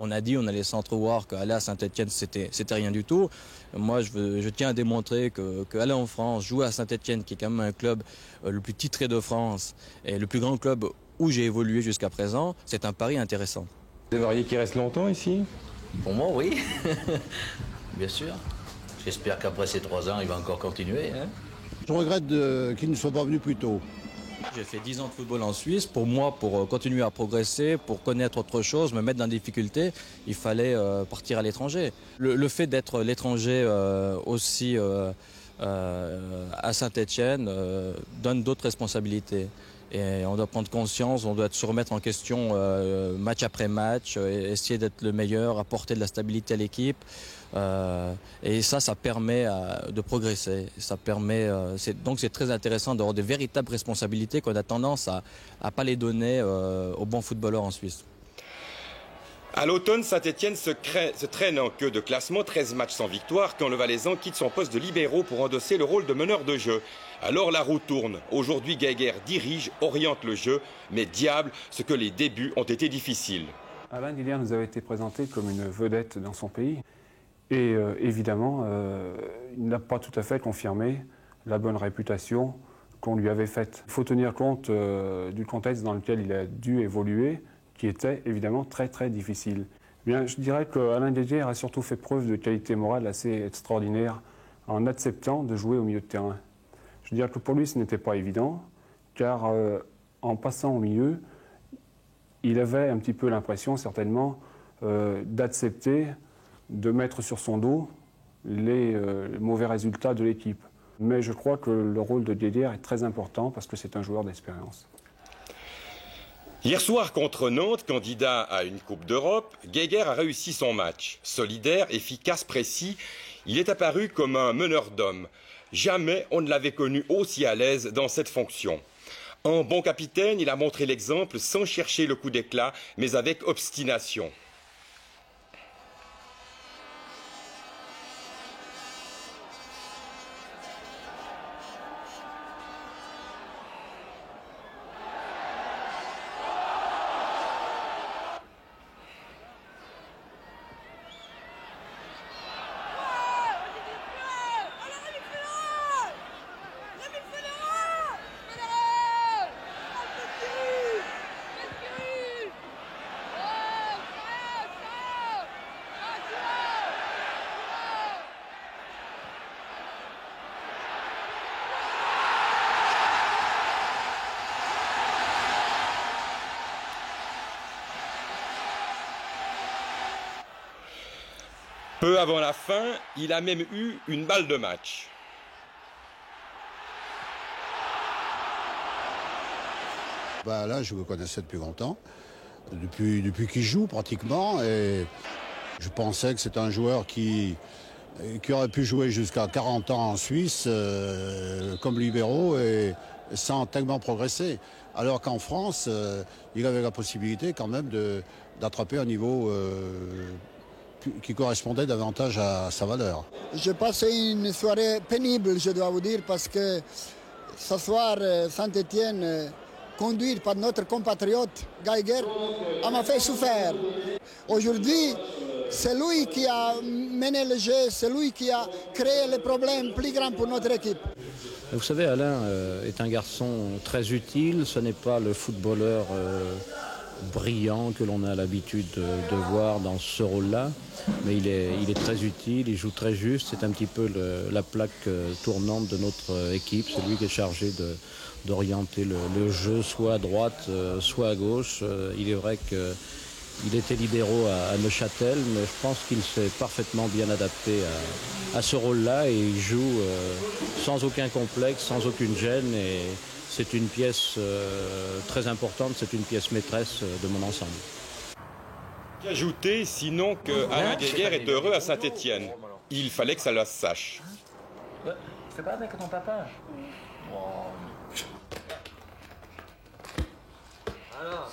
On a dit, on a laissé entrevoir qu'aller à Saint-Etienne, c'était rien du tout. Moi, je tiens à démontrer qu'aller en France, jouer à Saint-Etienne, qui est quand même un club le plus titré de France et le plus grand club où j'ai évolué jusqu'à présent, c'est un pari intéressant. Vous aimeriez qu'il reste longtemps ici? Pour moi, oui. Bien sûr. J'espère qu'après ces 3 ans, il va encore continuer. Hein. Je regrette qu'il ne soit pas venu plus tôt. J'ai fait 10 ans de football en Suisse. Pour moi, pour continuer à progresser, pour connaître autre chose, me mettre dans des difficultés, il fallait partir à l'étranger. Le fait d'être l'étranger aussi à Saint-Etienne donne d'autres responsabilités. Et on doit prendre conscience, on doit se remettre en question match après match, essayer d'être le meilleur, apporter de la stabilité à l'équipe. Et ça permet de progresser. Ça permet, donc c'est très intéressant d'avoir de véritables responsabilités qu'on a tendance à pas les donner aux bons footballeurs en Suisse. À l'automne, Saint-Etienne se traîne en queue de classement, 13 matchs sans victoire, quand le Valaisan quitte son poste de libéraux pour endosser le rôle de meneur de jeu. Alors la roue tourne. Aujourd'hui, Geiger dirige, oriente le jeu, mais diable, ce que les débuts ont été difficiles. Alain Didier nous avait été présenté comme une vedette dans son pays. Et évidemment, il n'a pas tout à fait confirmé la bonne réputation qu'on lui avait faite. Il faut tenir compte du contexte dans lequel il a dû évoluer, qui était évidemment très très difficile. Bien, je dirais qu'Alain Didier a surtout fait preuve de qualité morale assez extraordinaire en acceptant de jouer au milieu de terrain. Je dirais que pour lui, ce n'était pas évident, car en passant au milieu, il avait un petit peu l'impression, certainement, d'accepter de mettre sur son dos les mauvais résultats de l'équipe. Mais je crois que le rôle de Didier est très important parce que c'est un joueur d'expérience. Hier soir contre Nantes, candidat à une Coupe d'Europe, Geiger a réussi son match. Solidaire, efficace, précis, il est apparu comme un meneur d'hommes. Jamais on ne l'avait connu aussi à l'aise dans cette fonction. En bon capitaine, il a montré l'exemple sans chercher le coup d'éclat, mais avec obstination. Peu avant la fin, il a même eu une balle de match. Là, je le connaissais depuis longtemps, depuis qu'il joue pratiquement. Et je pensais que c'est un joueur qui aurait pu jouer jusqu'à 40 ans en Suisse comme libéraux et sans tellement progresser. Alors qu'en France, il avait la possibilité quand même d'attraper un niveau qui correspondait davantage à sa valeur. J'ai passé une soirée pénible, je dois vous dire, parce que ce soir, Saint-Etienne, conduit par notre compatriote Geiger, m'a fait souffrir. Aujourd'hui, c'est lui qui a mené le jeu, c'est lui qui a créé les problèmes plus grands pour notre équipe. Vous savez, Alain est un garçon très utile, ce n'est pas le footballeur brillant que l'on a l'habitude de voir dans ce rôle-là, mais il est très utile, il joue très juste, c'est un petit peu la plaque tournante de notre équipe, c'est lui qui est chargé d'orienter le jeu soit à droite, soit à gauche. Il est vrai qu'il était libéraux à Neuchâtel, mais je pense qu'il s'est parfaitement bien adapté à ce rôle-là et il joue sans aucun complexe, sans aucune gêne. Et c'est une pièce très importante, c'est une pièce maîtresse de mon ensemble. Ajouter sinon que Alain Geiger est heureux à Saint-Etienne. Il fallait que ça le sache. Fais pas avec ton papa. Alors.